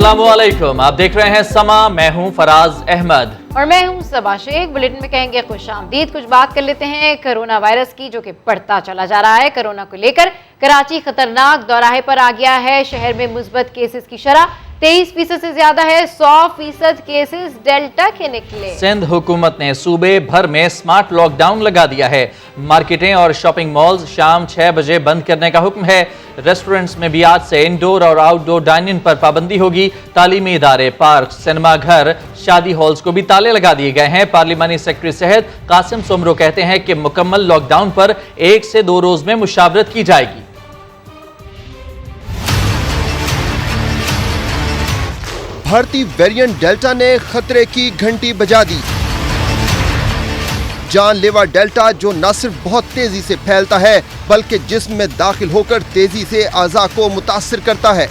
अस्सलामुअलैकुम, आप देख रहे हैं समा। मैं हूं फराज अहमद और मैं हूं सबा शेख। बुलेटिन में कहेंगे खुशामदीद। कुछ बात कर लेते हैं कोरोना वायरस की, जो कि बढ़ता चला जा रहा है। कोरोना को लेकर कराची खतरनाक दौराहे पर आ गया है। शहर में मुस्बत केसेस की शरह 23% से ज्यादा है। 100% केसेस डेल्टा के निकले। सिंध हुकूमत ने सूबे भर में स्मार्ट लॉकडाउन लगा दिया है। मार्केटें और शॉपिंग मॉल्स शाम 6 बजे बंद करने का हुक्म है। रेस्टोरेंट्स में भी आज से इंडोर और आउटडोर डाइनिंग पर पाबंदी होगी। तालीमी इदारे, पार्क, सिनेमा घर, शादी हॉल्स को भी ताले लगा दिए गए हैं। पार्लिमानी सेक्रेटरी सेहत कासिम सोमरो कहते हैं कि मुकम्मल लॉकडाउन पर 1 से 2 रोज में मुशावरत की जाएगी। भारतीय वेरिएंट डेल्टा ने खतरे की घंटी बजा दी। जानलेवा डेल्टा जो न सिर्फ बहुत तेजी से फैलता है बल्कि जिस्म में दाखिल होकर तेजी से अज़ा को मुतासिर करता है।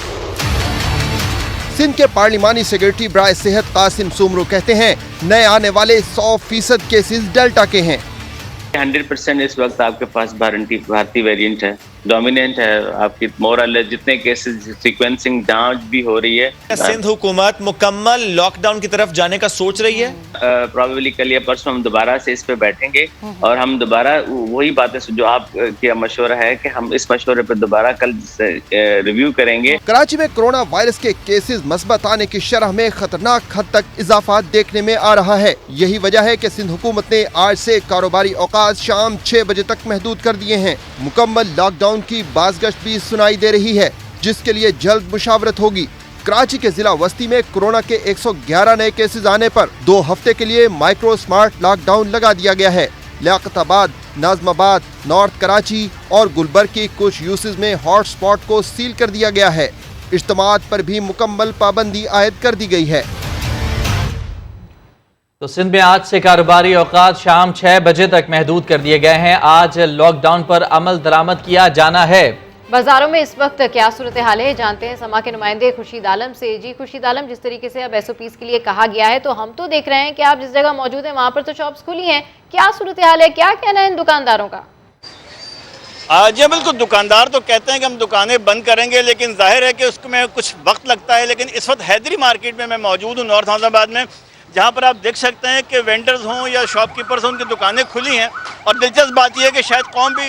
सिंध के पार्लिमानी सेक्रेटरी बराए सेहत कासिम सोमरो कहते हैं नए आने वाले 100% केसेस डेल्टा के हैं। 100% इस वक्त आपके पास भारतीय वेरिएंट है, डोमिनेंट है। आपकी मोरल जितने केसेस सीक्वेंसिंग जांच भी हो रही है। सिंध हुकूमत मुकम्मल लॉकडाउन की तरफ जाने का सोच रही है। प्रोबेबली कल या परसों हम दोबारा से इस पे बैठेंगे और हम दोबारा वही बातें जो आपका मशवरा है कि हम इस मशवरे पर दोबारा कल रिव्यू करेंगे। कराची में कोरोना वायरस के केसेस मस्बत आने की शरह में खतरनाक हद तक इजाफा देखने में आ रहा है। यही वजह है कि सिंध हुकूमत ने आज से कारोबारी औकात शाम 6 बजे तक महदूद कर दिए हैं। मुकम्मल लॉकडाउन की बाज़गश्त भी सुनाई दे रही है, जिसके लिए जल्द मुशावरत होगी। कराची के जिला वस्ती में कोरोना के 111 नए केसेस आने पर 2 हफ्ते के लिए माइक्रो स्मार्ट लॉकडाउन लगा दिया गया है। लियाकताबाद, नाज़माबाद, नॉर्थ कराची और गुलबर्ग की कुछ यूसेज में हॉट स्पॉट को सील कर दिया गया है। इज्तिमात पर भी मुकम्मल पाबंदी आयद कर दी गई है। तो सिंध में आज से कारोबारी औकात शाम 6 बजे तक महदूद कर दिए गए हैं। आज लॉकडाउन पर अमल दरामद किया जाना है। बाजारों में इस वक्त क्या सूरत हाल है, जानते हैं समा के नुमाइंदे खुर्शीद आलम से। जी खुर्शीद आलम, जिस तरीके से अब SOPs के लिए कहा गया है, तो हम तो देख रहे हैं कि आप जिस जगह मौजूद हैं वहाँ पर तो शॉप्स खुली हैं। क्या सूरत हाल है, क्या कहना है इन दुकानदारों का? जी बिल्कुल, दुकानदार तो कहते हैं कि हम दुकानें बंद करेंगे, लेकिन जाहिर है कि उसमें कुछ वक्त लगता है। लेकिन इस वक्त हैदरी मार्केट में मैं मौजूद हूँ, नॉर्थ नाज़िमाबाद में, जहाँ पर आप देख सकते हैं कि वेंडर्स हों या शॉपकीपर्स हों, उनकी दुकानें खुली हैं। और दिलचस्प बात यह है कि शायद कौम भी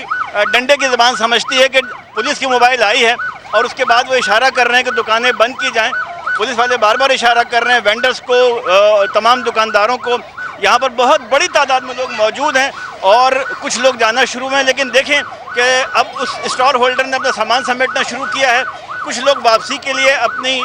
डंडे की ज़बान समझती है कि पुलिस की मोबाइल आई है और उसके बाद वो इशारा कर रहे हैं कि दुकानें बंद की जाएं। पुलिस वाले बार बार इशारा कर रहे हैं वेंडर्स को, तमाम दुकानदारों को। यहाँ पर बहुत बड़ी तादाद में लोग मौजूद हैं और कुछ लोग जाना शुरू हैं। लेकिन देखें कि अब उस स्टॉल होल्डर ने अपना सामान समेटना शुरू किया है। कुछ लोग वापसी के लिए अपनी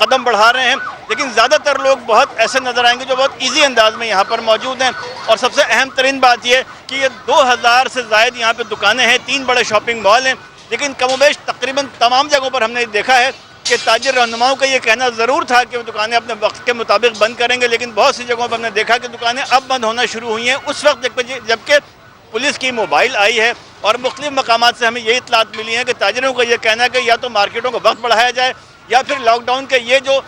कदम बढ़ा रहे हैं, लेकिन ज़्यादातर लोग बहुत ऐसे नज़र आएंगे जो बहुत इजी अंदाज में यहाँ पर मौजूद हैं। और सबसे अहम तरीन बात यह कि ये 2000 से ज़ायद यहाँ पे दुकानें हैं, 3 बड़े शॉपिंग मॉल हैं। लेकिन कमोबेश तकरीबन तमाम जगहों पर हमने देखा है कि ताजिर रहनुमाओं का ये कहना ज़रूर था कि वो दुकानें अपने वक्त के मुताबिक बंद करेंगे, लेकिन बहुत सी जगहों पर हमने देखा कि दुकानें अब बंद होना शुरू हुई हैं उस वक्त जबकि पुलिस की मोबाइल आई है। और मुख्तलिफ मकामात से हमें ये इतलात मिली है कि ताजिरों का ये कहना है कि या तो मार्केटों का वक्त बढ़ाया जाए या फिर लॉकडाउन के ये जो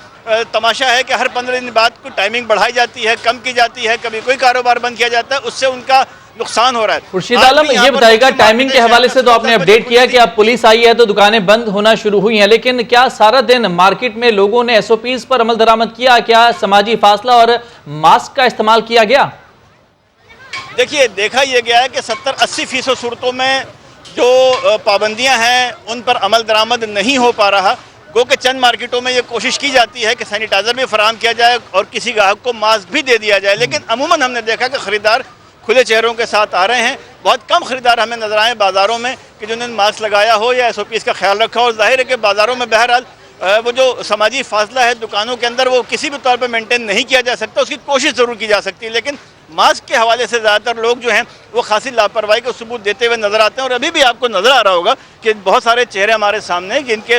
तमाशा है कि हर 15 दिन बाद कोई टाइमिंग बढ़ाई जाती है, कम की जाती है, कभी कोई कारोबार बंद किया जाता है, उससे उनका नुकसान हो रहा है। खुर्शीद आलम, ये बताइएगा, टाइमिंग के हवाले से तो आपने अपडेट किया कि अब पुलिस आई है तो दुकानें बंद होना शुरू हुई हैं, लेकिन क्या सारा दिन मार्केट में लोगों ने SOPs पर अमल दरामद किया? क्या समाजी फासला और मास्क का इस्तेमाल किया गया? देखिए, देखा यह गया है कि 70-80% सूरतों में जो पाबंदियां हैं उन पर अमल दरामद नहीं हो पा रहा। गो के चंद मार्केटों में ये कोशिश की जाती है कि सैनिटाइज़र भी फराहम किया जाए और किसी ग्राहक को मास्क भी दे दिया जाए, लेकिन अमूमन हमने देखा कि ख़रीदार खुले चेहरों के साथ आ रहे हैं। बहुत कम ख़रीदार हमें नजर आए बाज़ारों में कि जिन्होंने मास्क लगाया हो या SOPs का ख्याल रखा हो। और जाहिर है कि बाज़ारों में बहरहाल वो जो समाजी फासला है दुकानों के अंदर वो किसी भी तौर पर मेंटेन नहीं किया जा सकता, उसकी कोशिश ज़रूर की जा सकती है। लेकिन मास्क के हवाले से ज़्यादातर लोग जो हैं वो खासी लापरवाही का सबूत देते हुए नज़र आते हैं। और अभी भी आपको नज़र आ रहा होगा कि बहुत सारे चेहरे हमारे सामने जिनके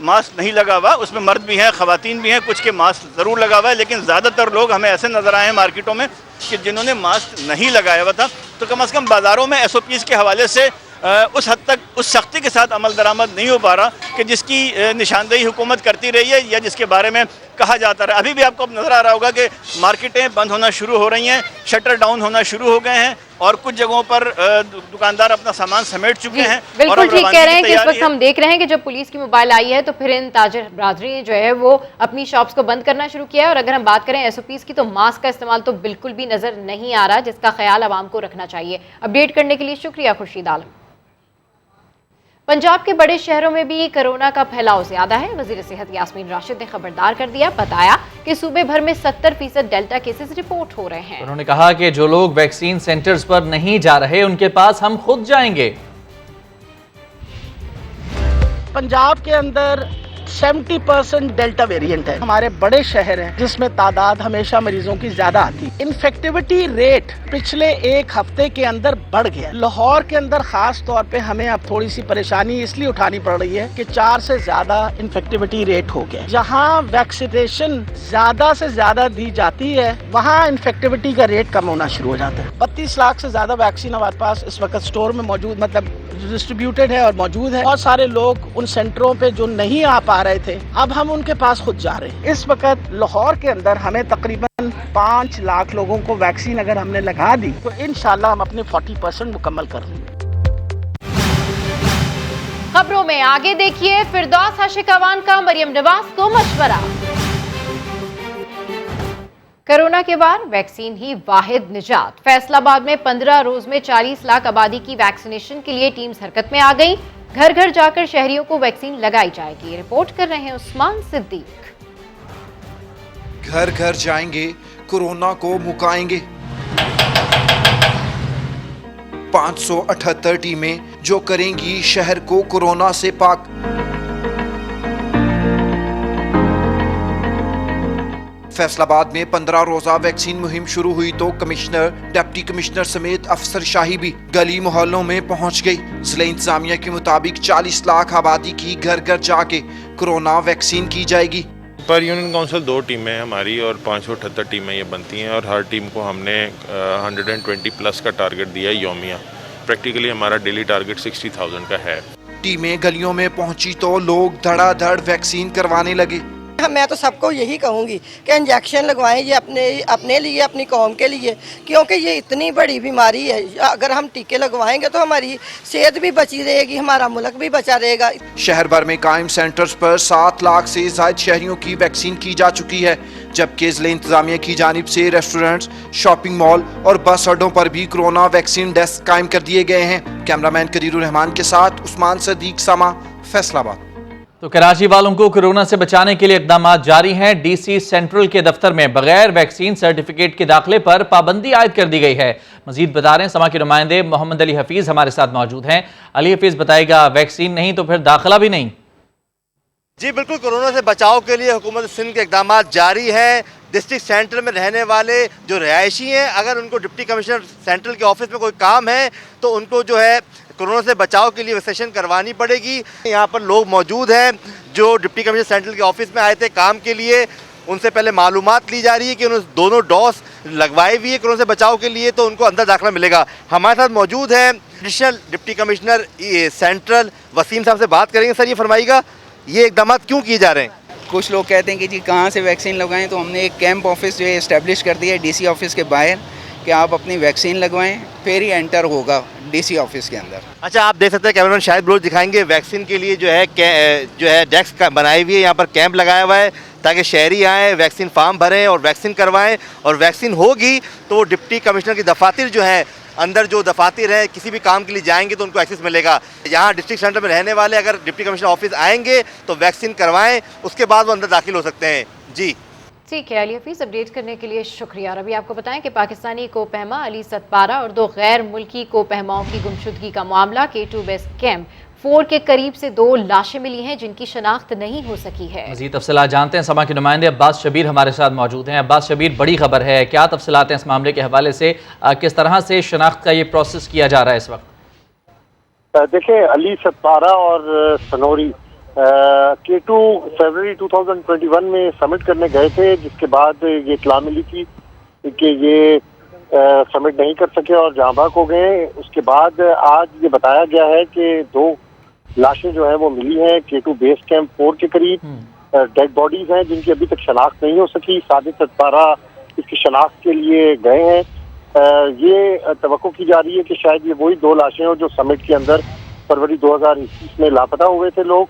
मास्क नहीं लगा हुआ, उसमें मर्द भी हैं, ख़वातीन भी हैं, कुछ के मास्क ज़रूर लगा हुआ है, लेकिन ज़्यादातर लोग हमें ऐसे नज़र आए हैं मार्केटों में कि जिन्होंने मास्क नहीं लगाया हुआ था। तो कम से कम बाज़ारों में SOPs के हवाले से उस हद तक उस सख्ती के साथ अमल दरामद नहीं हो पा रहा कि जिसकी निशानदेही हुकूमत करती रही है या जिसके बारे में कहा जाता रहा। अभी भी आपको नज़र आ रहा होगा कि मार्केटें बंद होना शुरू हो रही हैं, शटर डाउन होना शुरू हो गए हैं और कुछ जगहों पर दुकानदार अपना सामान समेट चुके हैं। बिल्कुल ठीक कह रहे हैं कि इस वक्त हम देख रहे हैं कि जब पुलिस की मोबाइल आई है तो फिर इन ताजिर बरादरी ने जो है वो अपनी शॉप्स को बंद करना शुरू किया है। और अगर हम बात करें SOPs की तो मास्क का इस्तेमाल तो बिल्कुल भी नजर नहीं आ रहा, जिसका ख्याल आवाम को रखना चाहिए। अपडेट करने के लिए शुक्रिया खुर्शीद आलम। पंजाब के बड़े शहरों में भी कोरोना का फैलाव ज्यादा है। वजीर सेहत यास्मीन राशिद ने खबरदार कर दिया, बताया कि सूबे भर में 70% डेल्टा केसेस रिपोर्ट हो रहे हैं। उन्होंने कहा कि जो लोग वैक्सीन सेंटर्स पर नहीं जा रहे उनके पास हम खुद जाएंगे। पंजाब के अंदर 70% डेल्टा वेरिएंट है। हमारे बड़े शहर हैं जिसमें तादाद हमेशा मरीजों की ज्यादा आती है। इन्फेक्टिविटी रेट पिछले एक हफ्ते के अंदर बढ़ गया। लाहौर के अंदर खास तौर पे हमें अब थोड़ी सी परेशानी इसलिए उठानी पड़ रही है कि 4 से ज्यादा इन्फेक्टिविटी रेट हो गया। जहां वैक्सीनेशन ज्यादा से ज्यादा दी जाती है वहां इन्फेक्टिविटी का रेट कम होना शुरू हो जाता है। 32 लाख से ज्यादा वैक्सीन हमारे पास इस वक्त स्टोर में मौजूद, मतलब डिस्ट्रीब्यूटेड है और मौजूद है। बहुत सारे लोग उन सेंटरों पे जो नहीं आ पा रहे थे, अब हम उनके पास खुद जा रहे हैं। इस वक्त लाहौर के अंदर हमें तकरीबन 5 लाख लोगों को वैक्सीन अगर हमने लगा दी तो इंशाल्लाह हम अपने 40% मुकम्मल कर लेंगे। खबरों में आगे देखिए, फिरदौस आशिकवान का मरियम नवाज को मशवरा। कोरोना के बाद वैक्सीन ही वाहिद निजात। फैसलाबाद में 15 रोज में 40 लाख आबादी की वैक्सीनेशन के लिए टीम्स हरकत में आ गई। घर घर जाकर शहरियों को वैक्सीन लगाई जाएगी। रिपोर्ट कर रहे हैं उस्मान सिद्दीक। घर घर जाएंगे, कोरोना को मुकाएंगे। 578 टीमें जो करेंगी शहर को कोरोना से पाक। फैसलाबाद में 15 रोजा वैक्सीन मुहिम शुरू हुई तो कमिश्नर, डिप्टी कमिश्नर समेत अफसरशाही भी गली मोहल्लों में पहुंच गई। जिला इंतजामिया के मुताबिक 40 लाख आबादी की घर घर जाके कोरोना वैक्सीन की जाएगी। पर यूनियन काउंसिल 2 टीमें हमारी और 578 टीमें ये बनती हैं और हर टीम को हमने 120 प्लस का टारगेट दिया है यौमिया। प्रैक्टिकली हमारा डेली टारगेट 60,000 का है। टीमें गलियों में पहुंची तो लोग धड़ाधड़ वैक्सीन करवाने लगे। मैं तो सबको यही कहूँगी कि इंजेक्शन लगवाएं, ये अपने लिए, अपनी कौम के लिए, क्योंकि ये इतनी बड़ी बीमारी है। अगर हम टीके लगवाएंगे तो हमारी सेहत भी बची रहेगी, हमारा मुल्क भी बचा रहेगा। शहर भर में कायम सेंटर्स पर 7 लाख से ज्यादा शहरियों की वैक्सीन की जा चुकी है, जबकि जिला इंतजामिया की जानिब से रेस्टोरेंट्स, शॉपिंग मॉल और बस अड्डों पर भी कोरोना वैक्सीन डेस्क कायम कर दिए गए हैं। कैमरामैन कदीरुर रहमान के साथ उस्मान सदीक, समा, फैसलाबाद। तो कराची वालों को कोरोना से बचाने के लिए इकदाम जारी हैं। DC सेंट्रल के दफ्तर में बगैर वैक्सीन सर्टिफिकेट के दाखिले पर पाबंदी आयद कर दी गई है। मजीद बता रहे हैं समा के नुमाइंदे मोहम्मद अली हफीज हमारे साथ मौजूद हैं। अली हफीज बताएगा, वैक्सीन नहीं तो फिर दाखिला भी नहीं? जी बिल्कुल, कोरोना से बचाव के लिए हुकूमत सिंध के इकदाम जारी हैं। डिस्ट्रिक्ट सेंटर में रहने वाले जो रिहायशी हैं, अगर उनको डिप्टी कमिश्नर सेंट्रल के ऑफिस में कोई काम है तो उनको जो है कोरोना से बचाव के लिए वैक्सीनेशन करवानी पड़ेगी। यहाँ पर लोग मौजूद हैं जो डिप्टी कमिश्नर सेंट्रल के ऑफिस में आए थे काम के लिए। उनसे पहले मालूमात ली जा रही है कि उन्होंने दोनों डोज लगवाई हुई है कोरोना से बचाव के लिए, तो उनको अंदर दाखिला मिलेगा। हमारे साथ मौजूद हैं additional deputy commissioner central Waseem साहब से बात करेंगे। सर, ये फरमाइएगा, ये इकदाम क्यों किए जा रहे हैं? कुछ लोग कहते हैं कि जी कहाँ से वैक्सीन लगवाएं, तो हमने एक कैंप ऑफिस जो है इस्टेब्लिश कर दिया है DC ऑफिस के बाहर कि आप अपनी वैक्सीन लगवाएं, फिर ही एंटर होगा DC ऑफिस के अंदर। अच्छा, आप देख सकते हैं कैमरामैन शायद ब्रोज दिखाएंगे, वैक्सीन के लिए जो है डेस्क बनाई हुई है, यहाँ पर कैंप लगाया हुआ है ताकि शहरी आएँ, वैक्सीन फार्म भरें और वैक्सीन करवाएं। और वैक्सीन होगी तो डिप्टी कमिश्नर की दफातर जो है, अंदर जो दफातर है, किसी भी काम के लिए जाएंगे तो उनको एक्सेस मिलेगा। यहाँ डिस्ट्रिक्ट सेंटर में रहने वाले अगर डिप्टी कमिश्नर ऑफिस आएंगे तो वैक्सीन करवाएं, उसके बाद वो अंदर दाखिल हो सकते हैं। जी ठीक है अली हफीज, अपडेट करने के लिए शुक्रिया। और अभी आपको बताएं कि पाकिस्तानी कोपहमा अली सतपारा और 2 गैर मुल्की कोपहमाओं की गुमशुदगी का मामला K2 बेस कैंप 4 के करीब से 2 लाशें मिली हैं जिनकी शनाख्त नहीं हो सकी है। मजीद तफसीलात जानते हैं, समा के नुमाइंदे अब्बास शबीर हमारे साथ मौजूद हैं। अब्बास शबीर, बड़ी खबर है, क्या तफसीलात हैं इस मामले के हवाले से? किस तरह से शनाख्त का ये प्रोसेस किया जा रहा है इस वक्त? देखिए, अली सतपारा और सनोरी K2 फरवरी 2021 में समिट करने गए थे, जिसके बाद ये इत्तला मिली थी कि ये समिट नहीं कर सके और जहाँ भाग हो गए। उसके बाद आज ये बताया गया है कि 2 लाशें जो है वो मिली हैं K2 बेस कैंप 4 के करीब। डेड बॉडीज हैं जिनकी अभी तक शनाख्त नहीं हो सकी। साजिद सतपारा इसकी शनाख्त के लिए गए हैं। ये तवक्को की जा रही है कि शायद ये वही 2 लाशें हो जो समिट के अंदर फरवरी 2021 में लापता हुए थे लोग।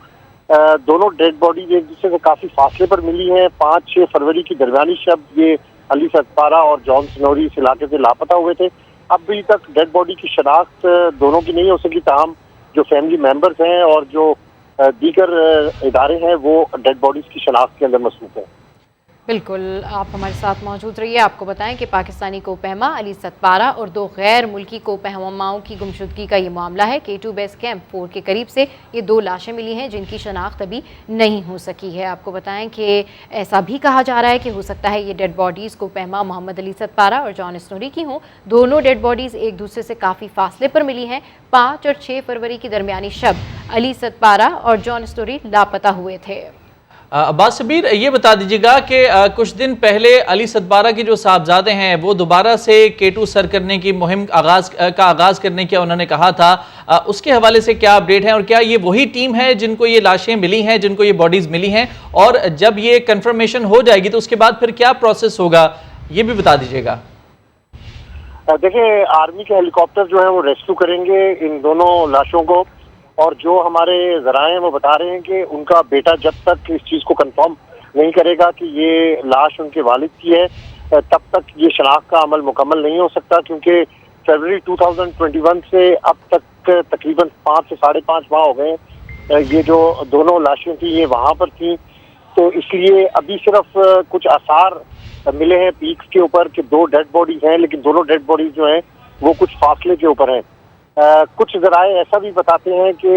दोनों डेड बॉडीज एक दूसरे से काफी फासले पर मिली हैं। 5-6 फरवरी की दरमियानी शब ये अली सतपारा और जॉन स्नोरी इस इलाके से लापता हुए थे। अभी तक डेड बॉडी की शनाख्त दोनों की नहीं हो सकी, ताहम जो फैमिली मेंबर्स हैं और जो दीगर इदारे हैं वो डेड बॉडीज की शनाख्त के अंदर मसरूफ हैं। बिल्कुल, आप हमारे साथ मौजूद रहिए। आपको बताएं कि पाकिस्तानी कोपहमा अली सतपारा और 2 गैर मुल्की कोपहमाओं की गुमशुदगी का ये मामला है। K2 बेस कैंप 4 के करीब से ये 2 लाशें मिली हैं जिनकी शनाख्त अभी नहीं हो सकी है। आपको बताएं कि ऐसा भी कहा जा रहा है कि हो सकता है ये डेड बॉडीज़ कोपहमा मोहम्मद अली सतपारा और जॉन स्नोरी की हों। दोनों डेड बॉडीज़ एक दूसरे से काफ़ी फासले पर मिली हैं। 5 और 6 फरवरी की दरमियानी शब अली सतपारा और जॉन स्नोरी लापता हुए थे। अब्बास शबीर, ये बता दीजिएगा कि कुछ दिन पहले अली सतपारा के जो साहबजादे हैं वो दोबारा से K2 सर करने की मुहिम का आगाज़ करने का उन्होंने कहा था, उसके हवाले से क्या अपडेट है और क्या ये वही टीम है जिनको ये लाशें मिली हैं, जिनको ये बॉडीज़ मिली हैं, और जब ये कंफर्मेशन हो जाएगी तो उसके बाद फिर क्या प्रोसेस होगा, ये भी बता दीजिएगा। देखिए, आर्मी के हेलीकॉप्टर जो है वो रेस्क्यू करेंगे इन दोनों लाशों को, और जो हमारे ज़राए हैं वो बता रहे हैं कि उनका बेटा जब तक इस चीज़ को कंफर्म नहीं करेगा कि ये लाश उनके वालिद की है तब तक ये शनाख्त का अमल मुकम्मल नहीं हो सकता, क्योंकि फरवरी 2021 से अब तक तकरीबन 5 से 5.5 माह हो गए ये जो दोनों लाशें थी ये वहाँ पर थी। तो इसलिए अभी सिर्फ कुछ आसार मिले हैं पीक्स के ऊपर कि 2 डेड बॉडीज हैं, लेकिन दोनों डेड बॉडीज जो हैं वो कुछ फासले के ऊपर हैं। कुछ ज़राए ऐसा भी बताते हैं कि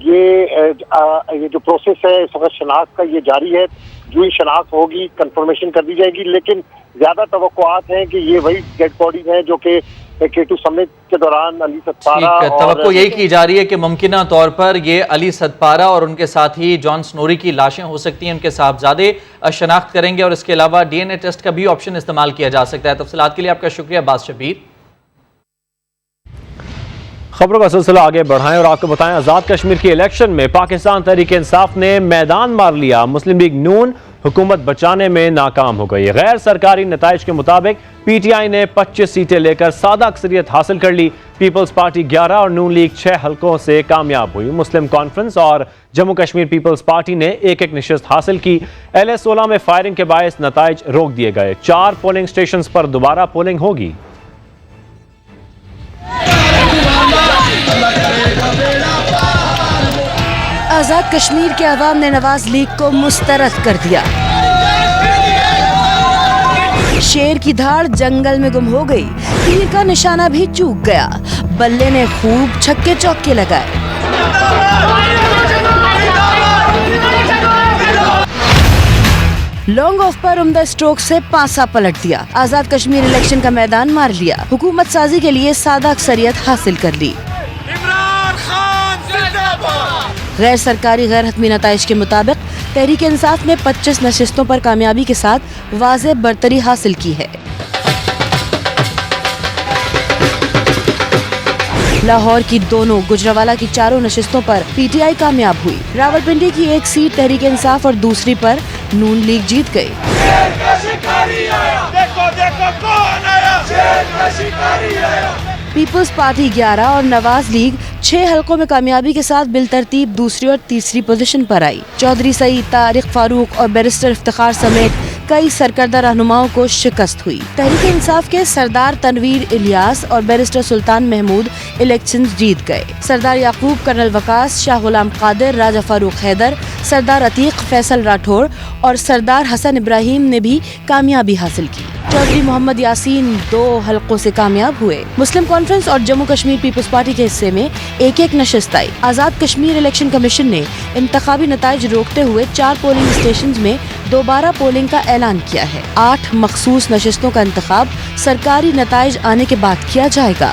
ये जो प्रोसेस है इस वक्त शनाख्त का ये जारी है। जो ही शनाख्त होगी कंफर्मेशन कर दी जाएगी, लेकिन ज़्यादा तवक्कुआत हैं कि ये वही डेड बॉडीज हैं जो कि K2 समिट के दौरान अली सतपारा तवक्को यही की जा रही है कि मुमकिना तौर पर ये अली सतपारा और उनके साथ ही जॉन स्नोरी की लाशें हो सकती हैं, उनके साहबजादे शनाख्त करेंगे और इसके अलावा DNA टेस्ट का भी ऑप्शन इस्तेमाल किया जा सकता है। तफसीलात के लिए आपका शुक्रिया अब्बास शबीर। खबरों का सिलसिला आगे बढ़ाएं और आपको बताएं, आज़ाद कश्मीर के इलेक्शन में पाकिस्तान तहरीक इंसाफ ने मैदान मार लिया। मुस्लिम लीग नून हुकूमत बचाने में नाकाम हो गई। गैर सरकारी नताइज के मुताबिक PTI ने 25 सीटें लेकर सादा अक्सरियत हासिल कर ली। पीपल्स पार्टी 11 और नून लीग 6 हल्कों से कामयाब हुई। मुस्लिम कॉन्फ्रेंस और जम्मू कश्मीर पीपल्स पार्टी ने एक नशिस्त हासिल की। LA-16 में फायरिंग के बायस नताइज रोक दिए गए। 4 पोलिंग स्टेशन पर दोबारा पोलिंग होगी। आजाद कश्मीर के अवाम ने नवाज लीग को मुस्तरद कर दिया। शेर की धाड़ जंगल में गुम हो गई, तीर का निशाना भी चूक गया। बल्ले ने खूब छक्के चौके लगाए। लॉन्ग ऑफ पर उम्दा स्ट्रोक से पासा पलट दिया। आजाद कश्मीर इलेक्शन का मैदान मार लिया। हुकूमत साजी के लिए सादा अक्सरियत हासिल कर ली। गैर सरकारी गैर हतमी नताइज के मुताबिक तहरीक इंसाफ ने 25 नशिस्तों पर कामयाबी के साथ वाज़े बरतरी हासिल की है। लाहौर की दोनों, गुजरावाला की 4 नशिस्तों पर PTI कामयाब हुई। रावलपिंडी की 1 सीट तहरीक इंसाफ और दूसरी पर नून लीग जीत गई। पीपल्स पार्टी 11 और नवाज लीग 6 हल्कों में कामयाबी के साथ बिलतरतीब दूसरी और तीसरी पोजीशन पर आई। चौधरी सईद, तारिक फारूक और बैरिस्टर इफ्तिखार समेत कई सरकर्दा रहनुमाओं को शिकस्त हुई। तहरीक इंसाफ के सरदार तनवीर इलियास और बैरिस्टर सुल्तान महमूद इलेक्शंस जीत गए। सरदार याकूब, कर्नल वकास, शाह गुलाम कादिर, राजा फारूक हैदर, सरदार अतीक, फैसल राठौड़ और सरदार हसन इब्राहिम ने भी कामयाबी हासिल की। चौधरी मोहम्मद यासीन 2 हल्कों से कामयाब हुए। मुस्लिम कॉन्फ्रेंस और जम्मू कश्मीर पीपल्स पार्टी के हिस्से में एक नशिस्त आई। आज़ाद कश्मीर इलेक्शन कमीशन ने इंतखाबी नताइज रोकते हुए 4 पोलिंग स्टेशन में दोबारा पोलिंग का ऐलान किया है। 8 मखसूस नशिस्तों का इंतखाब सरकारी नताइज आने के बाद किया जाएगा।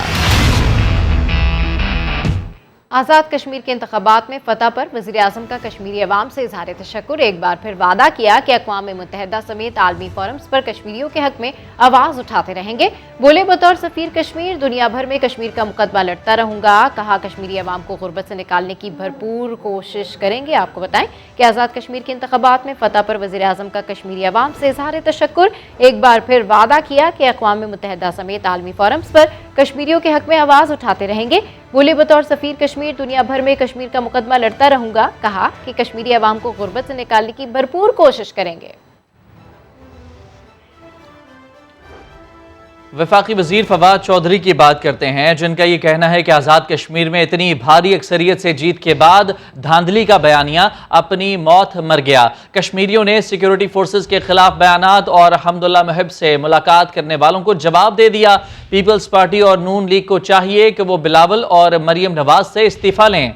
आज़ाद कश्मीर के इंतखाबात में फतह पर वज़ीर आज़म का कश्मीरी अवाम से इज़हार तशक्कुर। एक बार फिर वादा किया कि अक़वाम मुत्तहिदा समेत आलमी फोरम्स पर कश्मीरियों के हक़ में आवाज़ उठाते रहेंगे। बोले बतौर सफ़ीर कश्मीर दुनिया भर में कश्मीर का मुकदमा लड़ता रहूँगा। कहा कश्मीरी अवाम को गुर्बत से निकालने की भरपूर कोशिश करेंगे। आपको बताएं कि आज़ाद कश्मीर के इंतखाबात में फतह पर वज़ीर आज़म का कश्मीरी अवाम से इज़हार तशक्कुर। एक बार फिर वादा किया कि अक़वाम मुत्तहिदा समेत आलमी फोरम्स पर कश्मीरियों के हक़ में आवाज़ उठाते रहेंगे। बोले बतौर सफ़ीर कश्मीर दुनिया भर में कश्मीर का मुकदमा लड़ता रहूँगा। कहा कि कश्मीरी अवाम को गुर्बत से निकालने की भरपूर कोशिश करेंगे। वफाकी वजीर फवाद चौधरी की बात करते हैं, जिनका ये कहना है कि आज़ाद कश्मीर में इतनी भारी अक्सरियत से जीत के बाद धांधली का बयानिया अपनी मौत मर गया। कश्मीरियों ने सिक्योरिटी फोर्सेस के खिलाफ बयानात और हमदुल्ला महब से मुलाकात करने वालों को जवाब दे दिया। पीपल्स पार्टी और नून लीग को चाहिए कि वो बिलावल और मरियम नवाज से इस्तीफा लें।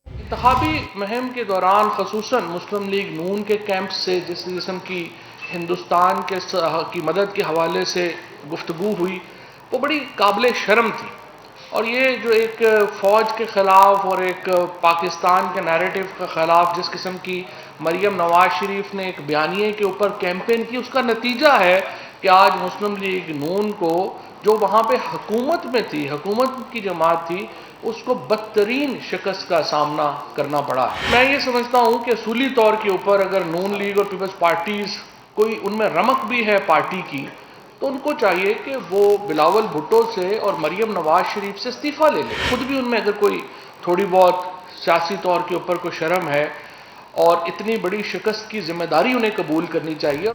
इंतखाबी मुहिम के दौरान खसूसन मुस्लिम लीग नून के कैंप से जिस किस्म की हिंदुस्तान की मदद के हवाले से गुफ्तगू हुई वो बड़ी काबिल शर्म थी। और ये जो एक फ़ौज के ख़िलाफ़ और एक पाकिस्तान के नैरेटिव के ख़िलाफ़ जिस किस्म की मरियम नवाज शरीफ ने एक बयानिए के ऊपर कैंपेन की, उसका नतीजा है कि आज मुस्लिम लीग नून को जो वहाँ पे हुकूमत में थी, हुकूमत की जमात थी, उसको बदतरीन शिकस्त का सामना करना पड़ा। मैं ये समझता हूँ कि असूली तौर के ऊपर अगर नून लीग और पीपल्स पार्टीज़ कोई उनमें रमक भी है पार्टी की, तो उनको चाहिए कि वो बिलावल भुट्टो से और मरियम नवाज शरीफ से इस्तीफ़ा ले लें। खुद भी उनमें अगर कोई थोड़ी बहुत सियासी तौर के ऊपर कोई शर्म है और इतनी बड़ी शिकस्त की जिम्मेदारी उन्हें कबूल करनी चाहिए।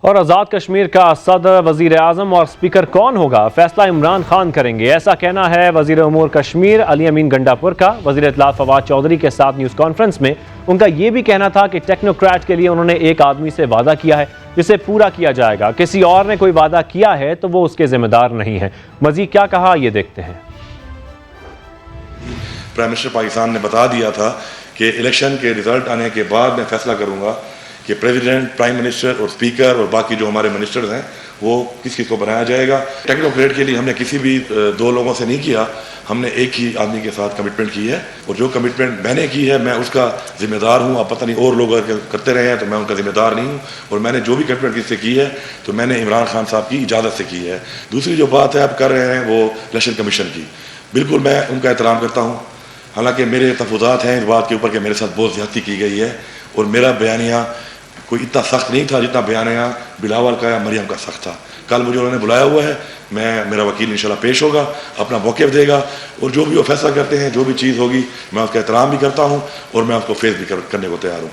और आज़ाद कश्मीर का सदर, वज़ीर आज़म और स्पीकर कौन होगा, फैसला इमरान खान करेंगे। ऐसा कहना है वज़ीर उमूर कश्मीर अली अमीन गंडापुर का। वज़ीर इत्तलात फवाद चौधरी के साथ न्यूज़ कॉन्फ्रेंस में उनका ये भी कहना था कि टेक्नोक्रेट के लिए उन्होंने एक आदमी से वादा किया है जिसे पूरा किया जाएगा। किसी और ने कोई वादा किया है तो वो उसके जिम्मेदार नहीं है। मज़ीद क्या कहा, ये देखते हैं। प्राइम मिनिस्टर पाकिस्तान ने बता दिया था कि इलेक्शन के रिजल्ट आने के बाद मैं फैसला करूंगा कि प्रेसिडेंट, प्राइम मिनिस्टर और स्पीकर और बाकी जो हमारे मिनिस्टर्स हैं वो किस किस को बनाया जाएगा। टेक्नोक्रेट के लिए हमने किसी भी दो लोगों से नहीं किया, हमने एक ही आदमी के साथ कमिटमेंट की है और जो कमिटमेंट मैंने की है मैं उसका जिम्मेदार हूँ। अब पता नहीं और लोग करते रहे हैं तो मैं उनका जिम्मेदार नहीं हूँ। और मैंने जो भी कमिटमेंट किससे की है तो मैंने इमरान खान साहब की इजाज़त से की है। दूसरी जो बात है आप कर रहे हैं वो इलेक्शन कमीशन की, बिल्कुल मैं उनका एहतराम करता हूँ। हालांकि मेरे तफुदात हैं इस बात के ऊपर कि मेरे साथ बहुत ज़्यादती की गई है और मेरा बयानिया कोई इतना सख्त नहीं था जितना बयानिया बिलावल का या मरियम का सख्त था। कल मुझे उन्होंने बुलाया हुआ है, मेरा वकील इंशाल्लाह पेश होगा, अपना मौक़िफ़ देगा और जो भी वो फैसला करते हैं, जो भी चीज़ होगी मैं उसका एहतराम भी करता हूँ और मैं उसको फेस भी करने को तैयार हूँ।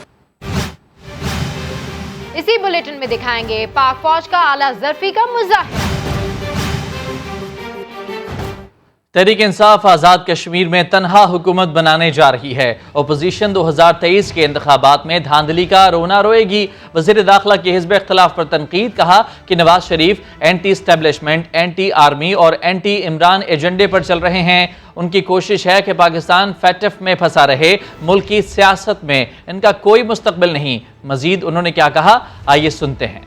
इसी बुलेटिन में दिखाएंगे पाक फौज का आला ज़र्फ़ी का मुज़ाहिरा। तहरीक इंसाफ आज़ाद कश्मीर में तनहा हुकूमत बनाने जा रही है। अपोजिशन 2023 के इंतखाबात में धांधली का रोना रोएगी। वज़ीर दाखिला की हिज़्ब इख्तिलाफ पर तनकीद। कहा कि Nawaz Sharif anti establishment, anti army और एंटी इमरान एजेंडे पर चल रहे हैं। उनकी कोशिश है कि पाकिस्तान फैटफ में फंसा रहे। मुल्क की सियासत में इनका कोई मुस्तकबिल नहीं। मजीद उन्होंने क्या कहा, आइए सुनते हैं।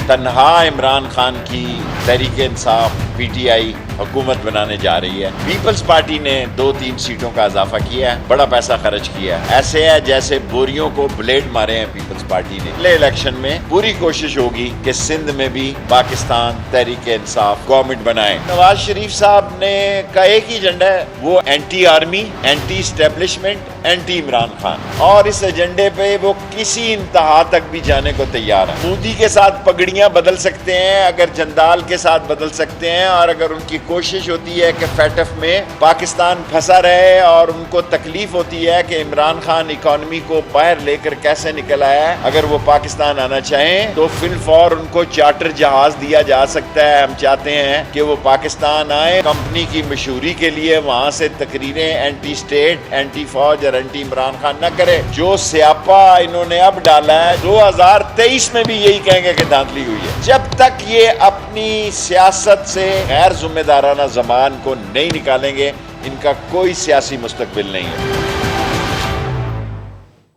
तन्हा इमरान खान की तहरीक इंसाफ PTI हुकूमत बनाने जा रही है। पीपल्स पार्टी ने 2-3 सीटों का इजाफा किया है, बड़ा पैसा खर्च किया है। ऐसे है जैसे बोरियों को ब्लेड मारे हैं पीपल्स पार्टी ने। अगले इलेक्शन में पूरी कोशिश होगी कि सिंध में भी पाकिस्तान तहरीक इंसाफ गवर्नमेंट बनाए। नवाज शरीफ साहब ने का एक ही एजेंडा है, वो anti army, anti establishment, anti Imran Khan, और इस एजेंडे पे वो किसी इंतहा तक भी जाने को तैयार है। मोदी के साथ पगड़ियां बदल सकते हैं, अगर जंदाल के साथ बदल सकते हैं, और अगर उनकी कोशिश होती है कि फैटफ में पाकिस्तान फंसा रहे और उनको तकलीफ होती है कि इमरान खान इकॉनमी को बाहर लेकर कैसे निकल आया है, अगर वो पाकिस्तान आना चाहें तो फिलफौर उनको चार्टर जहाज दिया जा सकता है। हम चाहते हैं कि वो पाकिस्तान आए, कंपनी की मशहूरी के लिए वहां से तकरीरें एंटी स्टेट, एंटी फौज और एंटी इमरान खान न करे। जो स्यापा इन्होंने अब डाला है, 2023 में भी यही कहेंगे कि धांधली हुई है। जब तक ये अपनी सियासत से गैर जिम्मेदाराना ज़बान को नहीं निकालेंगे, इनका कोई सियासी मुस्तकबिल नहीं है।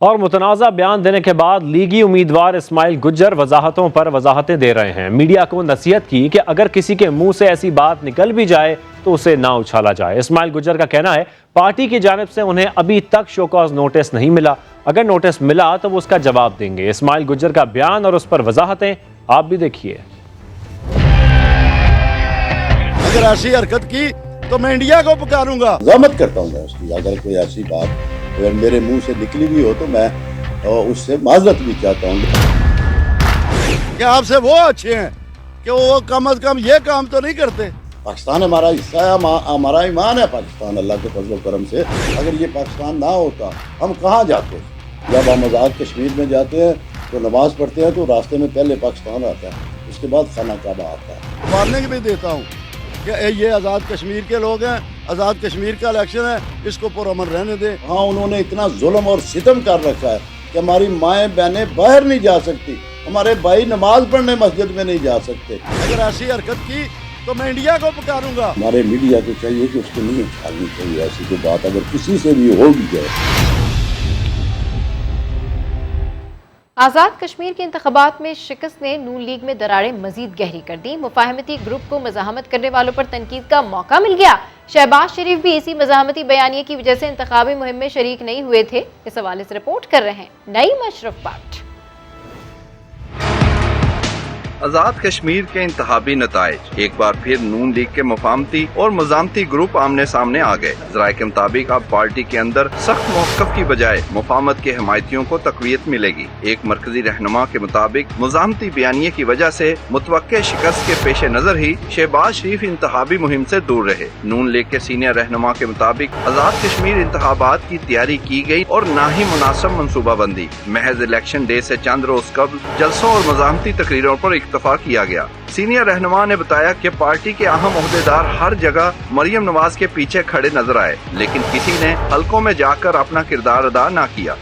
और मुतनाज़ा बयान देने के बाद लीगी उम्मीदवार इस्माइल गुज्जर वजाहतों पर वजाहतें दे रहे हैं। मीडिया को नसीहत की कि अगर किसी के मुंह से ऐसी बात निकल भी जाए तो उसे ना उछाला जाए। इस्माइल गुज्जर का कहना है पार्टी की जानिब से उन्हें अभी तक शोकॉज नोटिस नहीं मिला, अगर नोटिस मिला तो वो उसका जवाब देंगे। इस्माइल गुज्जर का बयान और उस पर वजाहतें आप भी देखिए। अगर ऐसी हरकत की तो मैं इंडिया को पुकारूंगा। मज़ामत करता हूँ मैं उसकी, अगर कोई ऐसी बात अगर मेरे मुंह से निकली भी हो तो मैं उससे माजरत भी चाहता हूँ। क्या आपसे वो अच्छे हैं कि वो कम अज कम ये काम तो नहीं करते? पाकिस्तान हमारा हिस्सा है, हमारा ईमान है पाकिस्तान, अल्लाह के फजल करम से। अगर ये पाकिस्तान ना होता हम कहाँ जाते? जब हम आज़ाद कश्मीर में जाते हैं तो नमाज पढ़ते हैं तो रास्ते में पहले पाकिस्तान आता है, उसके बाद खाना काबा आता है। वार्निंग भी देता हूँ कि ये आज़ाद कश्मीर के लोग हैं, आज़ाद कश्मीर का इलेक्शन है, इसको पुरअमन रहने दें। हाँ, उन्होंने इतना जुल्म और सितम कर रखा है कि हमारी माएँ बहनें बाहर नहीं जा सकती, हमारे भाई नमाज पढ़ने मस्जिद में नहीं जा सकते। अगर ऐसी हरकत की तो मैं इंडिया को पुकारूंगा। हमारे मीडिया को चाहिए कि उसको नहीं उछालनी चाहिए ऐसी कोई बात, अगर किसी से भी हो भी जाए। आज़ाद कश्मीर के इंतखाबात में शिकस्त ने नून लीग में दरारें मजीद गहरी कर दी। मुफाहमती ग्रुप को मज़ाहमत करने वालों पर तनकीद का मौका मिल गया। शहबाज शरीफ भी इसी मज़ाहमती बयानिए की वजह से इंतखाबी मुहिम में शरीक नहीं हुए थे। इस हवाले से रिपोर्ट कर रहे हैं नईम अशरफ भट्ट। आज़ाद कश्मीर के इंतखाबी नताइज एक बार फिर नून लीग के मुफाहमती और मज़ामती ग्रुप आमने सामने आ गए। ज़राए के मुताबिक अब पार्टी के अंदर सख्त मौक़िफ़ की बजाय मुफाहमत के हमायतियों को तक़वियत मिलेगी। एक मरकजी रहनुमा के मुताबिक मज़ामती बयानिए की वजह से मुतवक्के शिकस्त के पेश नज़र ही शहबाज शरीफ इंतखाबी मुहिम से दूर रहे। नून लीग के सीनियर रहनुमा के मुताबिक आज़ाद कश्मीर इंतखाबात की तैयारी की गई और न ही मुनासिब मनसूबाबंदी। महज इलेक्शन डे से चंद रोज कबल जलसों और मज़ामती तकरीरों पर इत्तफाक किया गया। सीनियर रहनुमा ने बताया कि पार्टी के अहम ओहदेदार हर जगह मरियम नवाज के पीछे खड़े नजर आए, लेकिन किसी ने हलकों में जाकर अपना किरदार अदा न किया।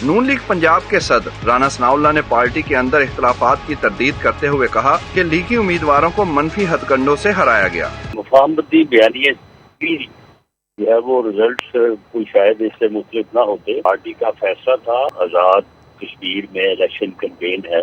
नून लीग पंजाब के सदर राना सनाउल्लाह ने पार्टी के अंदर इख्तिलाफात की तरदीद करते हुए कहा कि लीगी उम्मीदवारों को मनफी हथकंडों से हराया गया। मुफाहमती बयानिए जो है वो रिजल्ट कोई शायद इससे मुख्तलिफ ना होते। पार्टी का फैसला था आज़ाद कश्मीर में इलेक्शन कैंपेन है,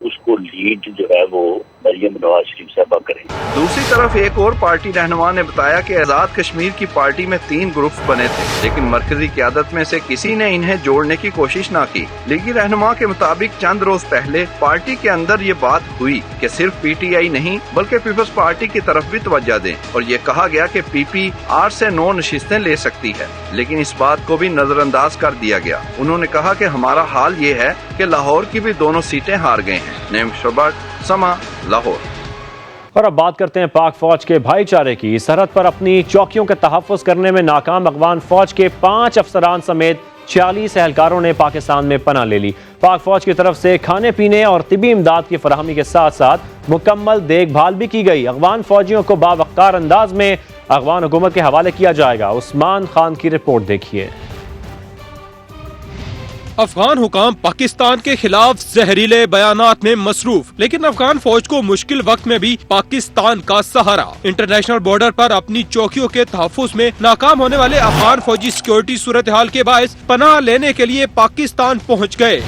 उसको लीड जो है वो मरियम नवाज शरीफ साहबा करें। दूसरी तरफ एक और पार्टी रहनुमा ने बताया कि आज़ाद कश्मीर की पार्टी में 3 ग्रुप बने थे, लेकिन मरकजी क़यादत में से किसी ने इन्हें जोड़ने की कोशिश न की। लीगी रहनुमा के मुताबिक चंद रोज पहले पार्टी के अंदर ये बात हुई कि सिर्फ PTI नहीं बल्कि पीपल्स पार्टी की तरफ भी तवज्जो दें, और ये कहा गया कि PP 8 से 9 नशिस्तें ले सकती है, लेकिन इस बात को भी नजरअंदाज कर दिया गया। उन्होंने कहा कि हमारा हाल ये है कि लाहौर की भी दोनों सीटें हार गए हैं। नेम शोबट, समा, लाहौर। और अब बात करते हैं पाक फौज के भाईचारे की। सरहद पर अपनी चौकियों के तहफ़्फ़ुज़ करने में नाकाम अफ़गान फौज के 5 अफसरान समेत 46 एहलकारों ने पाकिस्तान में पनाह ले ली। पाक फौज की तरफ से खाने पीने और तिबी इमदाद की फराहमी के साथ साथ मुकम्मल देखभाल भी की गई। अफ़गान फौजियों को बावक़्तार अंदाज में अफ़गान हुकूमत के हवाले किया जाएगा। उस्मान खान की रिपोर्ट देखिए। अफगान हुकाम पाकिस्तान के खिलाफ जहरीले बयानात में मसरूफ, लेकिन अफगान फौज को मुश्किल वक्त में भी पाकिस्तान का सहारा। इंटरनेशनल बॉर्डर पर अपनी चौकियों के तहफ़्फ़ुज़ में नाकाम होने वाले अफगान फौजी सिक्योरिटी सूरत हाल के बायस पनाह लेने के लिए पाकिस्तान पहुँच गए।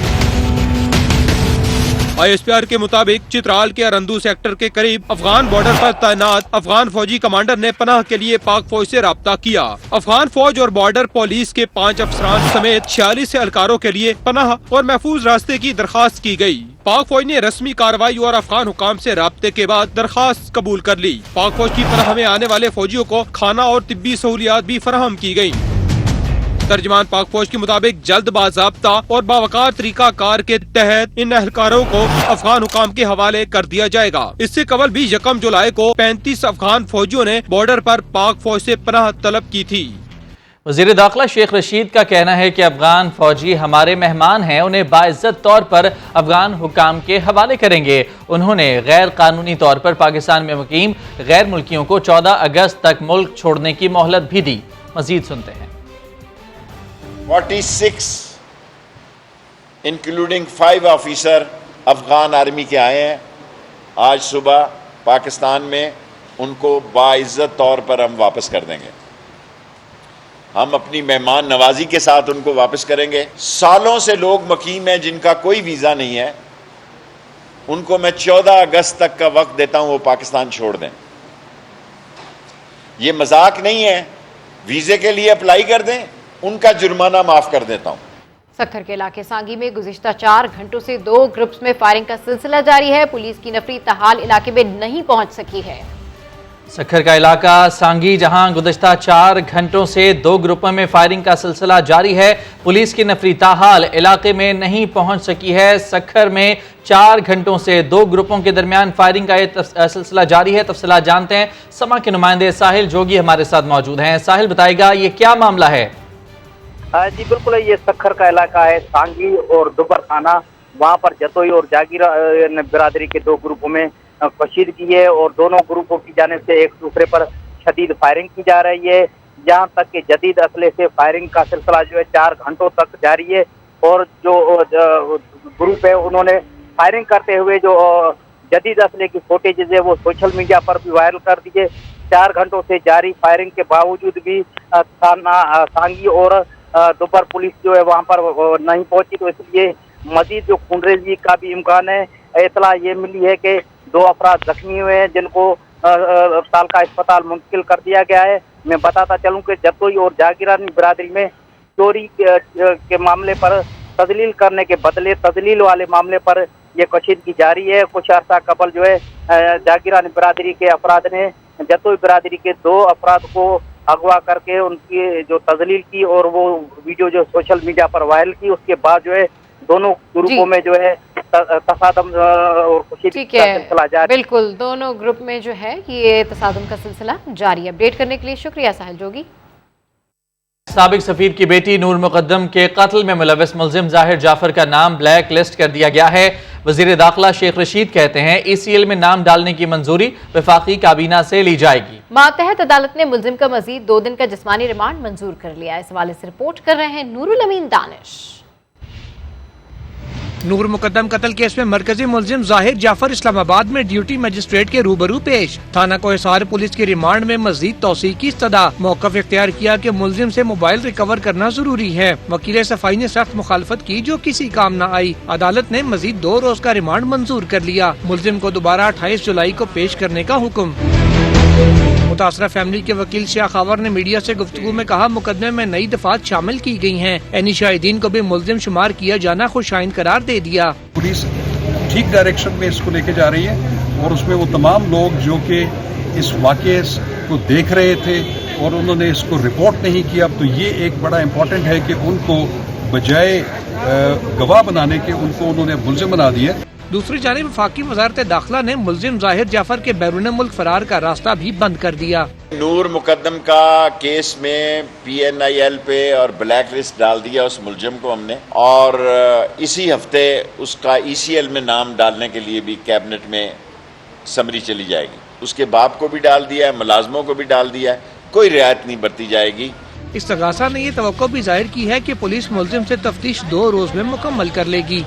ISPR के मुताबिक चित्राल के अरंदू सेक्टर के करीब अफगान बॉर्डर पर तैनात अफगान फौजी कमांडर ने पनाह के लिए पाक फौज से राब्ता किया। अफगान फौज और बॉर्डर पुलिस के 5 अफसरान समेत 46 एहलकारों के लिए पनाह और महफूज रास्ते की दरखास्त की गई। पाक फौज ने रस्मी कार्रवाई और अफगान हुकाम से राब्ते के बाद दरखास्त कबूल कर ली। पाक फौज की पनाह में आने वाले फौजियों को खाना और तिब्बी सहूलियात भी फराहम की गयी। तर्जमान पाक फौज के मुताबिक जल्द बाज़ाब्ता और बावकार तरीका कार के तहत इन एहलकारों को अफगान हुकाम के हवाले कर दिया जाएगा। इससे कबल भी 1 जुलाई को 35 अफगान फौजियों ने बॉर्डर पर पाक फौज से पनाह तलब की थी। वज़ीर दाखिला शेख रशीद का कहना है कि अफगान फौजी हमारे मेहमान हैं, उन्हें बाइज्जत तौर पर अफगान हुकाम के हवाले करेंगे। उन्होंने गैर कानूनी तौर पर पाकिस्तान में मुकीम गैर मुल्कियों को 14 अगस्त तक मुल्क छोड़ने की मोहलत भी दी। मजीद सुनते हैं। 46 इंक्लूडिंग 5 ऑफिसर अफगान आर्मी के आए हैं। आज सुबह पाकिस्तान में उनको बाइज्जत तौर पर हम वापस कर देंगे। हम अपनी मेहमान नवाजी के साथ उनको वापस करेंगे। सालों से लोग मुकीम हैं जिनका कोई वीज़ा नहीं है, उनको मैं 14 अगस्त तक का वक्त देता हूं, वो पाकिस्तान छोड़ दें। ये मजाक नहीं है, वीज़े के लिए अप्लाई कर दें, उनका जुर्माना माफ़ कर देता हूं। सक्खर के इलाके सांगी में गुज़िश्ता 4 घंटों से 2 ग्रुप्स में फायरिंग का सिलसिला जारी है। पुलिस की नफरी ताहाल इलाके में नहीं पहुंच सकी है। सक्खर का इलाका सांगी, जहां गुज़िश्ता 4 घंटों से 2 ग्रुपों में फायरिंग का सिलसिला जारी है। पुलिस की नफरी ताहाल इलाके में नहीं पहुंच सकी है। सक्खर में 4 घंटों से 2 ग्रुपों के दरमियान फायरिंग का सिलसिला जारी है। तफसीलात जानते हैं, समा के नुमाइंदे साहिल जोगी हमारे साथ मौजूद हैं। साहिल, बताएगा ये क्या मामला है? जी बिल्कुल, ये सक्खर का इलाका है, सांगी और दुबर थाना। वहाँ पर जतोई और जागीरा बिरादरी के 2 ग्रुपों में कशीदगी है और दोनों ग्रुपों की जानिब से एक दूसरे पर शदीद फायरिंग की जा रही है। यहाँ तक कि जदीद असले से फायरिंग का सिलसिला जो है 4 घंटों तक जारी है और जो ग्रुप है उन्होंने फायरिंग करते हुए जो जदीद असले की फुटेजेज है वो सोशल मीडिया पर भी वायरल कर दिए। 4 घंटों से जारी फायरिंग के बावजूद भी सांगी और दोपहर पुलिस जो है वहाँ पर नहीं पहुंची, तो इसलिए मजीद जो खूनरेजी का भी इम्कान है। इतला ये मिली है कि 2 अफराद जख्मी हुए हैं जिनको तालका अस्पताल मुंतकिल कर दिया गया है। मैं बताता चलूँ कि जतोई और जागीरानी बिरादरी में चोरी के मामले पर तजलील करने के बदले तजलील वाले मामले पर यह कशीदगी जारी है। कुछ अर्सा कबल जो है जागीरानी बिरादरी के अफराद ने जतोई बिरादरी के 2 अफराद को अगवा करके उनकी जो तजलील की और वो वीडियो जो सोशल मीडिया पर वायरल की, उसके बाद जो है दोनों ग्रुपों में जो है तसादम और कशीदगी का सिलसिला जारी। बिल्कुल, दोनों ग्रुप में जो है ये तसादम का सिलसिला जारी है। अपडेट करने के लिए शुक्रिया साहिल जोगी। साबिक सफीर की बेटी नूर मुकद्दम के कत्ल में मुलव्वस मुल्जिम जाहिर जाफर का नाम ब्लैक लिस्ट कर दिया गया है। वजीर दाखिला शेख रशीद कहते हैं ECL में नाम डालने की मंजूरी वफाकी काबीना से ली जाएगी। मातहत अदालत ने मुल्जिम का मजीद 2 दिन का जिस्मानी रिमांड मंजूर कर लिया। इस हवाले से रिपोर्ट कर रहे हैं नूरुल अमीन दानिश। नूर मुकद्दम कत्ल केस में मरकजी मुल्जिम जाहिर जाफर इस्लामाबाद में ड्यूटी मजिस्ट्रेट के रूबरू पेश। थाना कोहिसार पुलिस की रिमांड में मजीद तौसीक की इस्तदा। मौक़िफ़ इख्तियार किया कि मुल्जिम से मोबाइल रिकवर करना जरूरी है। वकील सफाई ने सख्त मुखालफत की जो किसी काम न आई। अदालत ने मजीद 2 रोज का रिमांड मंजूर कर लिया। मुल्जिम को दोबारा 28 जुलाई को पेश करने का हुक्म। मुतासरा फैमिली के वकील शाह खावर ने मीडिया से गुफ्तगू में कहा, मुकदमे में नई दफात शामिल की गई हैं। एनी शाहिदीन को भी मुल्जिम शुमार किया जाना खुशाइन करार दे दिया। पुलिस ठीक डायरेक्शन में इसको लेके जा रही है और उसमें वो तमाम लोग जो कि इस वाक़े को देख रहे थे और उन्होंने इसको रिपोर्ट नहीं किया, तो ये एक बड़ा इम्पोर्टेंट है कि उनको बजाय गवाह बनाने के उनको उन्होंने मुल्जिम बना दिया। दूसरी जानिब वफाकी वज़ारत दाखिला ने मुल्जिम जाहिर जाफर के बैरून मुल्क फरार का रास्ता भी बंद कर दिया। नूर मुकद्दम का केस में PNIL पे और ब्लैक लिस्ट डाल दिया उस मुल्जिम को हमने, और इसी हफ्ते उसका ECL में नाम डालने के लिए भी कैबिनेट में समरी चली जाएगी। उसके बाप को भी डाल दिया है, मुलाजमों को भी डाल दिया है, कोई रियायत नहीं बरती जाएगी। इस्तगासा ने ये तवक्को भी जाहिर की है कि पुलिस मुल्जिम से तफ्तीश 2 रोज में मुकम्मल कर लेगी।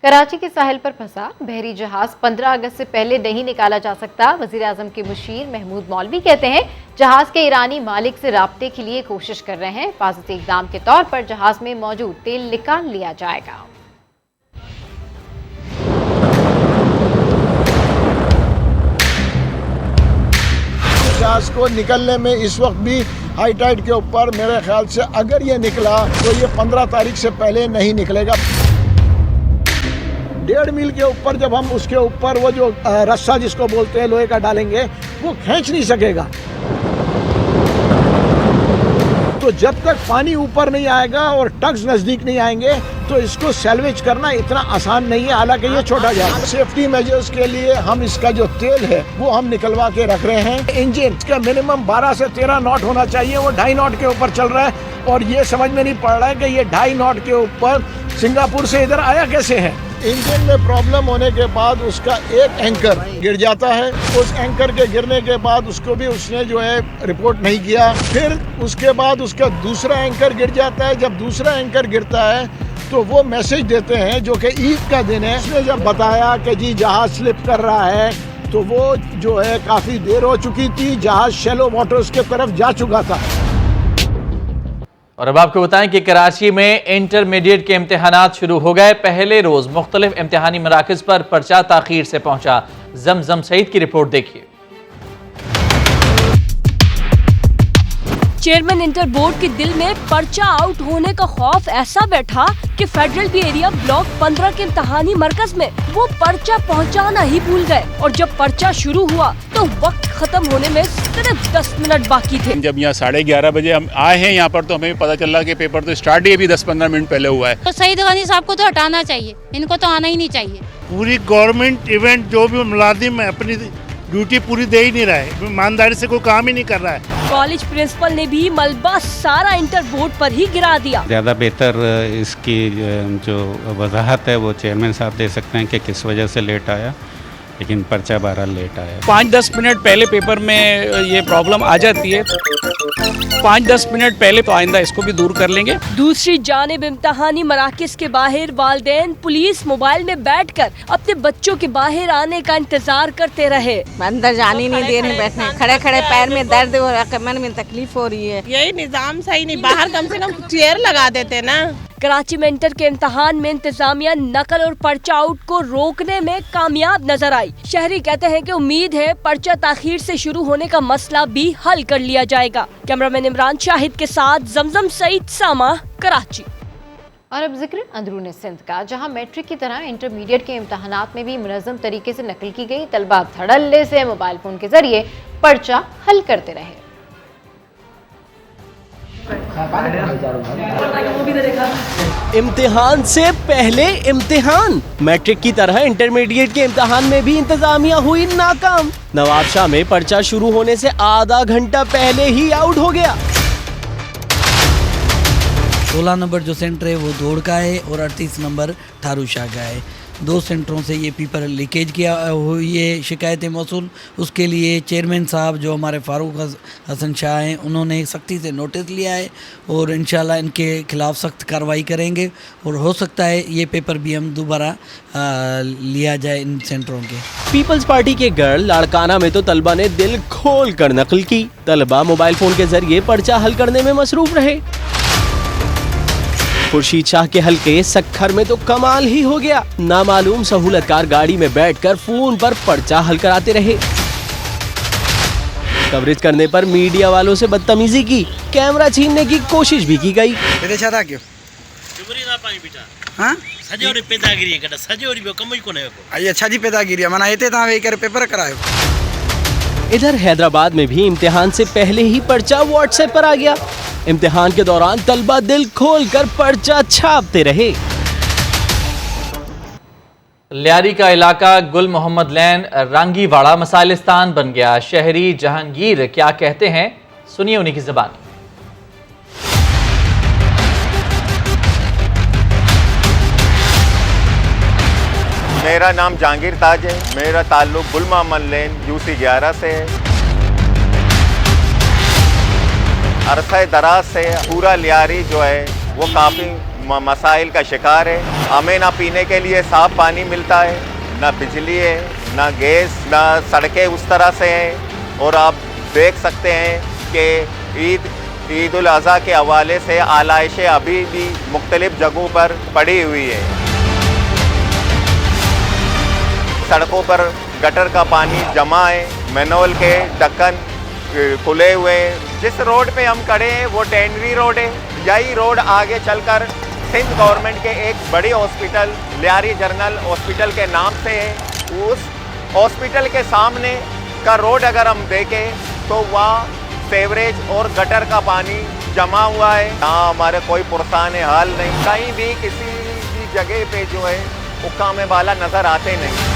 कराची के साहिल पर फंसा बहरी जहाज 15 अगस्त से पहले नहीं निकाला जा सकता। वजीर आजम के मुशीर महमूद मौलवी कहते हैं जहाज के ईरानी मालिक से राब्ते के लिए कोशिश कर रहे हैं। हिफाजती इक़दाम के तौर पर जहाज में मौजूद तेल निकाल लिया जाएगा। जहाज को निकलने में इस वक्त भी हाई टाइड के ऊपर मेरे ख्याल से अगर ये निकला तो ये 15 तारीख से पहले नहीं निकलेगा। 1.5 मील के ऊपर जब हम उसके ऊपर वो जो रस्सा जिसको बोलते हैं लोहे का डालेंगे वो खींच नहीं सकेगा। तो जब तक पानी ऊपर नहीं आएगा और टग्स नजदीक नहीं आएंगे तो इसको सैल्वेज करना इतना आसान नहीं है। हालांकि ये छोटा जहाज, सेफ्टी मेजर्स के लिए हम इसका जो तेल है वो हम निकलवा के रख रहे हैं। इंजन इसका मिनिमम 12 से 13 नॉट होना चाहिए, वो 2.5 नॉट के ऊपर चल रहा है और ये समझ में नहीं पड़ रहा है कि ये 2.5 नॉट के ऊपर सिंगापुर से इधर आया कैसे है। इंजन में प्रॉब्लम होने के बाद उसका एक एंकर गिर जाता है। उस एंकर के गिरने के बाद उसको भी उसने जो है रिपोर्ट नहीं किया। फिर उसके बाद उसका दूसरा एंकर गिर जाता है। जब दूसरा एंकर गिरता है तो वो मैसेज देते हैं जो कि ईद का दिन है। उसने जब बताया कि जी जहाज स्लिप कर रहा है तो वो जो है काफ़ी देर हो चुकी थी, जहाज शैलो वाटर्स के तरफ जा चुका था। और अब आपको बताएं कि कराची में इंटरमीडिएट के इम्तिहानात शुरू हो गए। पहले रोज मुख्तलिफ इम्तिहानी मराकज पर पर्चा ताखीर से पहुंचा। जमजम सईद की रिपोर्ट देखिए। चेयरमैन इंटर बोर्ड के दिल में पर्चा आउट होने का खौफ ऐसा बैठा कि फेडरल बी एरिया ब्लॉक 15 के इम्तिहानी मरकज में वो पर्चा पहुंचाना ही भूल गए और जब पर्चा शुरू हुआ तो वक्त खत्म होने में सिर्फ 10 मिनट बाकी थे। जब यहाँ 11:30 बजे हम आए हैं यहाँ पर तो हमें पता चला कि पेपर तो स्टार्ट ही अभी 10-15 मिनट पहले हुआ है। तो सईद गनी साहब को तो हटाना चाहिए, इनको तो आना ही नहीं चाहिए। पूरी गवर्नमेंट इवेंट जो भी मुलाजिम है अपनी ड्यूटी पूरी दे ही नहीं रहा है, ईमानदारी से कोई काम ही नहीं कर रहा है। कॉलेज प्रिंसिपल ने भी मलबा सारा इंटर बोर्ड पर ही गिरा दिया। ज़्यादा बेहतर इसकी जो वजाहत है वो चेयरमैन साहब दे सकते हैं कि किस वजह से लेट आया, लेकिन पर्चा 12 लेट आया। 5-10 मिनट पहले पेपर में ये प्रॉब्लम आ जाती है, 5-10 मिनट पहले तो आइंदा इसको भी दूर कर लेंगे। दूसरी जानिब इम्तिहानी मराकज के बाहर वालिदैन पुलिस मोबाइल में बैठकर अपने बच्चों के बाहर आने का इंतजार करते रहे। अंदर जाने नहीं दे रहे, बैठने खड़े खड़े पैर में दर्द हो रहा है, कमर में तकलीफ हो रही है। यही निजाम सही नहीं, बाहर कम से कम चेयर लगा देते ना। कराची में इंटर के इम्तिहान में इंतजामिया नकल और पर्चा आउट को रोकने में कामयाब नजर आई। शहरी कहते हैं कि उम्मीद है पर्चा ताखीर से शुरू होने का मसला भी हल कर लिया जाएगा। कैमरामैन इमरान शाहिद के साथ जमजम सईद, सामा, कराची। और अब जिक्र अंदरूनी सिंध का, जहां मैट्रिक की तरह इंटरमीडिएट के इम्तिहानात में भी मुनज़्ज़म तरीके से नकल की गई। तलबा धड़ल्ले से मोबाइल फोन के जरिए पर्चा हल करते रहे। इम्तिहान से पहले इम्तिहान, मैट्रिक की तरह इंटरमीडिएट के इम्तिहान में भी इंतजामिया हुई नाकाम। नवाबशाह में पर्चा शुरू होने से आधा घंटा पहले ही आउट हो गया। 16 नंबर जो सेंटर है वो दौड़ का है और 38 नंबर थारूशाह का है। 2 सेंटरों से ये पेपर लीकेज किया हुई है, शिकायतें मौसूल। उसके लिए चेयरमैन साहब जो हमारे फारूक हसन शाह हैं, उन्होंने सख्ती से नोटिस लिया है और इंशाल्लाह इनके खिलाफ सख्त कार्रवाई करेंगे और हो सकता है ये पेपर भी हम दोबारा लिया जाए इन सेंटरों के। पीपल्स पार्टी के गर्ल लाड़काना में तो तलबा ने दिल खोल कर नकल की। तलबा मोबाइल फोन के जरिए पर्चा हल करने में मसरूफ रहे। खुर्शीद शाह के हल्के सक्खर में तो कमाल ही हो गया। नामालूम सहूलतकार गाड़ी में बैठकर फोन पर पर्चा हल कराते रहे। कवरेज करने पर मीडिया वालों से बदतमीजी की, कैमरा छीनने की कोशिश भी की गई। इधर हैदराबाद में भी इम्तिहान से पहले ही पर्चा व्हाट्सएप पर आ गया। इम्तिहान के दौरान तलबा दिल खोलकर पर्चा छापते रहे। लियारी का इलाका गुल मोहम्मद लैन रांगीवाड़ा मसाइलिस्तान बन गया। शहरी जहांगीर क्या कहते हैं, सुनिए उन्हीं की ज़बानी। मेरा नाम जहांगीर ताज है। मेरा ताल्लुक गुल मोहम्मद लैन UC 11 से है। अरसा दराज से पूरा लियारी जो है वो काफ़ी मसाइल का शिकार है। हमें ना पीने के लिए साफ पानी मिलता है, ना बिजली है, ना गैस, ना सड़कें उस तरह से हैं। और आप देख सकते हैं कि ईद उल अज़हा के हवाले से आलाइशें अभी भी मुख्तलिफ जगहों पर पड़ी हुई है। सड़कों पर गटर का पानी जमा है, मैनुअल के ढक्कन खुले हुए हैं। जिस रोड पे हम खड़े हैं वो टेंडरी रोड है। यही रोड आगे चलकर सिंध गवर्नमेंट के एक बड़ी हॉस्पिटल लियारी जनरल हॉस्पिटल के नाम से है। उस हॉस्पिटल के सामने का रोड अगर हम देखें तो वहाँ सेवरेज और गटर का पानी जमा हुआ है। यहाँ हमारे कोई पुरसान हाल नहीं, कहीं भी किसी भी जगह पे जो है हुक्काम वाला नज़र आते नहीं।